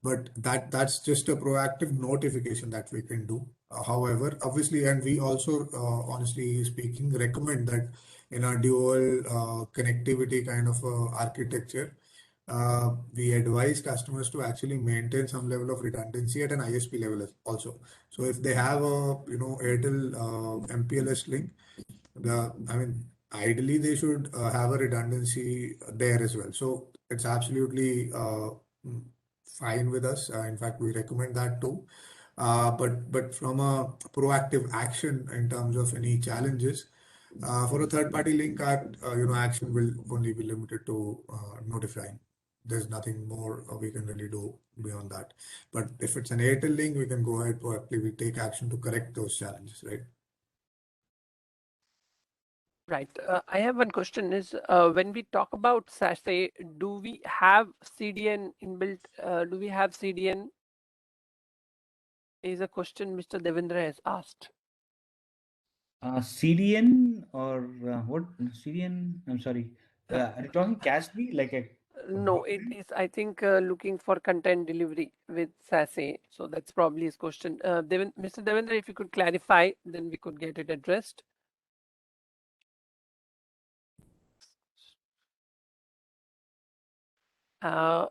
but that's just a proactive notification that we can do. However, obviously, and we also, honestly speaking, recommend that in a dual connectivity kind of architecture, we advise customers to actually maintain some level of redundancy at an ISP level also. So if they have a Airtel MPLS link, ideally they should have a redundancy there as well. So it's absolutely fine with us. In fact, we recommend that too. But from a proactive action in terms of any challenges, for a third-party link, our action will only be limited to notifying. There's nothing more we can really do beyond that. But if it's an Airtel link, we can go ahead proactively take action to correct those challenges, right? Right. I have one question is when we talk about SASE, do we have CDN inbuilt? Do we have CDN? Is a question Mr. Devendra has asked. CDN or what? CDN? I'm sorry. Are you talking CASB like a No, it blueprint? is, I think, looking for content delivery with SASE. So that's probably his question. Mr. Devendra, if you could clarify, then we could get it addressed.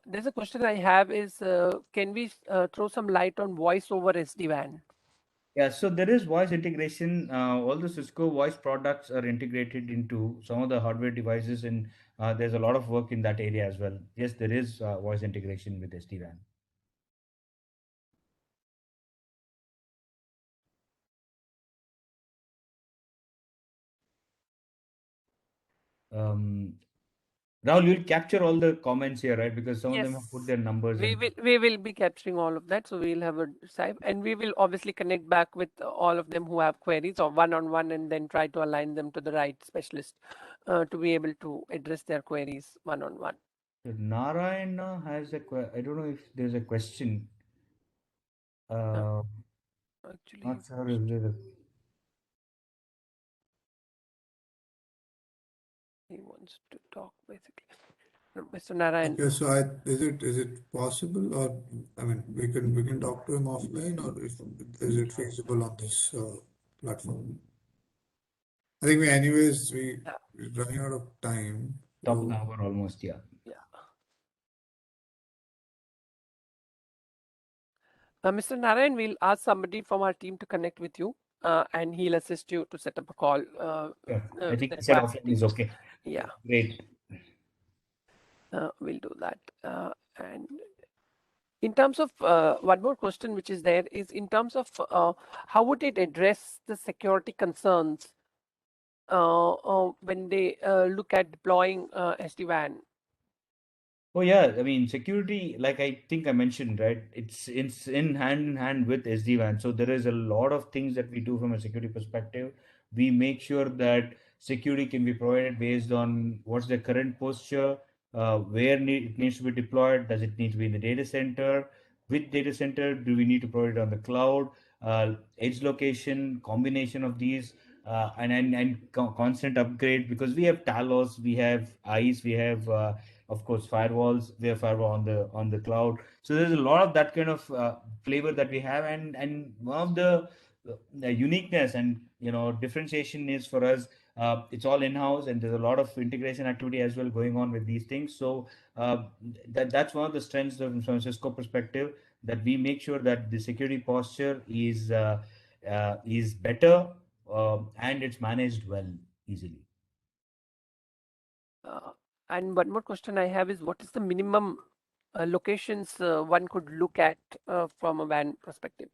There's a question I have is, can we throw some light on voice over SD-WAN? Yeah, so there is voice integration. All the Cisco voice products are integrated into some of the hardware devices in there's a lot of work in that area as well. Yes, there is voice integration with SD-WAN. Um, Rahul, you'll capture all the comments here, right? Because some of them have put Yes, their numbers we in. will be capturing all of that. So we'll have a side, and we will obviously connect back with all of them who have queries or one-on-one, and then try to align them to the right specialist to be able to address their queries one-on-one. So Narayana has I don't know if there's a question. Uh, Actually, Not sure if there's a he wants to talk basically. Mr. Narayan. Okay, so is it possible, or I mean, we can talk to him offline, or is it feasible on this platform? I think Yeah. we're running out of time. top of the So hour almost, yeah. Yeah. Mr. Narayan, we'll ask somebody from our team to connect with you, and he'll assist you to set up a call. Sure. I With think the he said required offline is details. okay. Yeah, Great. we'll do that. And in terms of one more question, which is there, is in terms of how would it address the security concerns when they look at deploying SD-WAN? Oh yeah, I mean security, like I think I mentioned, right? It's in hand with SD-WAN. So there is a lot of things that we do from a security perspective. We make sure that security can be provided based on what's the current posture, it needs to be deployed. Does it need to be in the data center? With data center, do we need to provide it on the cloud? Edge location, combination of these, and constant upgrade, because we have Talos, we have ICE, we have of course firewalls. We have firewall on the cloud. So there's a lot of that kind of flavor that we have, and one of the uniqueness and differentiation is for us. It's all in-house, and there's a lot of integration activity as well going on with these things. So that's one of the strengths from a Cisco perspective, that we make sure that the security posture is better, and it's managed well, easily. And one more question I have is, what is the minimum locations one could look at from a WAN perspective?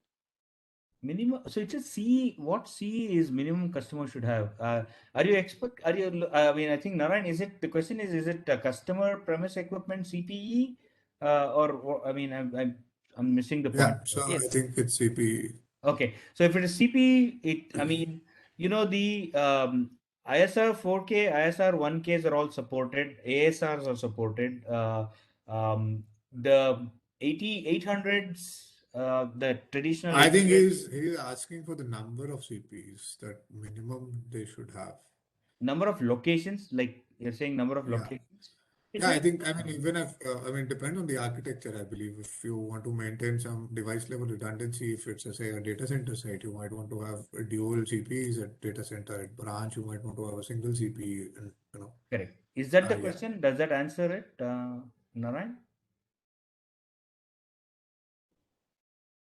Minimum, so it's a C. What C is minimum customer should have? Are you? I mean, I think Narayan, the question is it a customer premise equipment CPE, or I mean, I'm missing the point. yeah, so I Yes. think it's CPE. Okay, so if it is CPE, I mean, the ISR 4K, ISR 1Ks are all supported, ASRs are supported. The 800s, the traditional I think 800. he's asking for the number of CPEs that minimum they should have. Number of locations, like you're saying, number of Yeah. locations. Yeah, I think, I mean, even if, I mean, depend on the architecture, I believe. If you want to maintain some device level redundancy, if it's, say, a data center site, you might want to have a dual CPEs at data center. At branch, you might want to have a single CPE, and, Correct. Is that the yeah. question? Does that answer it, Narayan?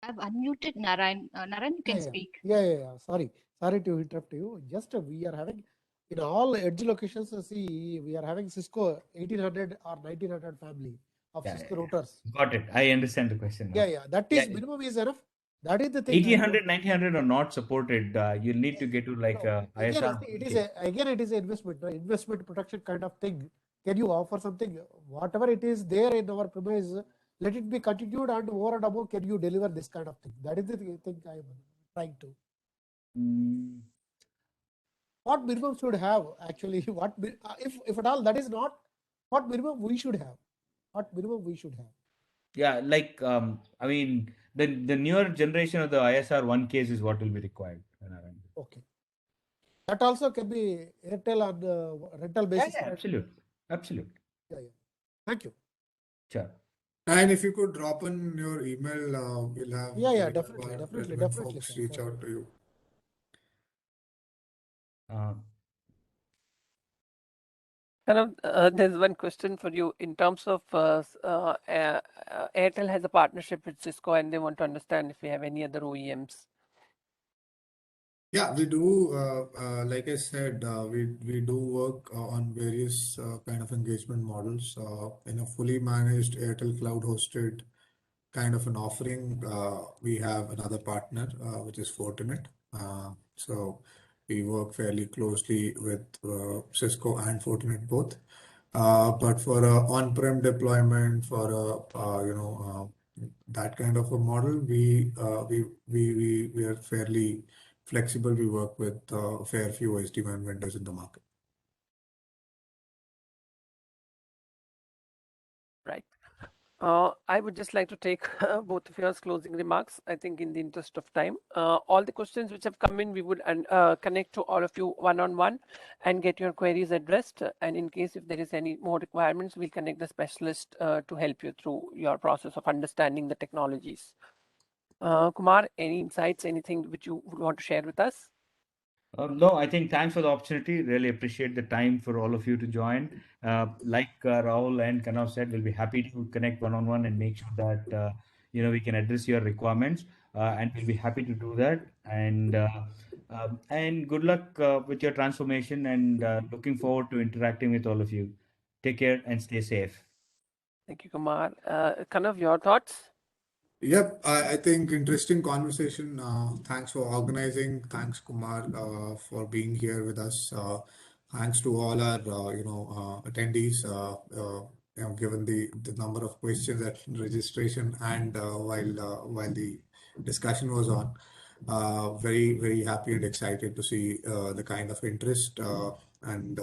I've unmuted Narayan. Narayan, you can speak. Yeah. Sorry to interrupt you. Just we are having in all edge locations, see, we are having Cisco 1800 or 1900 family of Cisco routers. Got it. I understand the question now. Yeah. That is minimum is enough. That is the thing. 1800, 1900 are not supported. You need to get to like ISR. Again, it is an investment, no? Investment protection kind of thing. Can you offer something? Whatever it is there in our premise, let it be continued, and over and above, can you deliver this kind of thing? That is the thing I am trying to. What minimum should have actually? If at all that is not, what minimum we should have? What minimum we should have? Yeah, like I mean, the newer generation of the ISR 1Ks is what will be required. Okay. That also can be Airtel on rental basis. Yeah, absolutely. Yeah. Thank you. Sure. And if you could drop in your email, we'll have Definitely. folks reach out to you. There's one question for you in terms of Airtel has a partnership with Cisco, and they want to understand if we have any other OEMs. Yeah, we do. Like I said, we do work on various kind of engagement models in a fully managed Airtel Cloud hosted kind of an offering. We have another partner, which is Fortinet. So we work fairly closely with Cisco and Fortinet both. But for a on-prem deployment, for a that kind of a model, we are fairly flexible. We work with a fair few SD-WAN vendors in the market. Right. I would just like to take both of yours closing remarks. I think in the interest of time, all the questions which have come in, we would connect to all of you one-on-one and get your queries addressed. And in case if there is any more requirements, we'll connect the specialist to help you through your process of understanding the technologies. Kumar, any insights, anything which you would want to share with us? No, I think thanks for the opportunity. Really appreciate the time for all of you to join. Like Rahul and Kanav said, we'll be happy to connect one-on-one and make sure that we can address your requirements, and we'll be happy to do that. And good luck with your transformation, and looking forward to interacting with all of you. Take care and stay safe. Thank you, Kumar. Kanav, your thoughts? Yep, I think interesting conversation. Thanks for organizing. Thanks, Kumar, for being here with us. Thanks to all our attendees. Given the number of questions at registration and while the discussion was on, very happy and excited to see the kind of interest and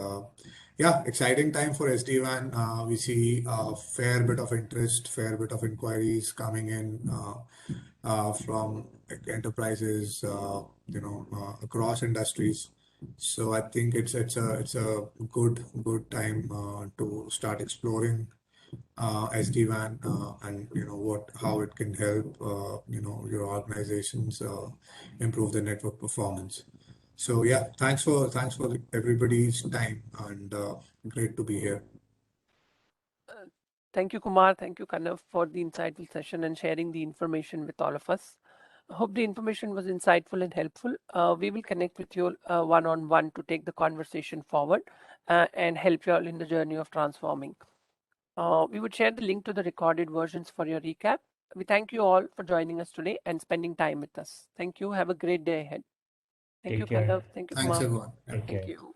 yeah, exciting time for SD-WAN. We see a fair bit of interest, fair bit of inquiries coming in from enterprises, across industries. So I think it's a good time to start exploring SD-WAN and how it can help your organizations improve the network performance. So yeah, thanks for everybody's time and great to be here. Thank you, Kumar. Thank you, Kanav, for the insightful session and sharing the information with all of us. I hope the information was insightful and helpful. We will connect with you one-on-one to take the conversation forward and help you all in the journey of transforming. We would share the link to the recorded versions for your recap. We thank you all for joining us today and spending time with us. Thank you. Have a great day ahead. Thank Take you, care. Kanav. Thank you, Thanks Kumar. everyone. Yeah. Take Thank care. you.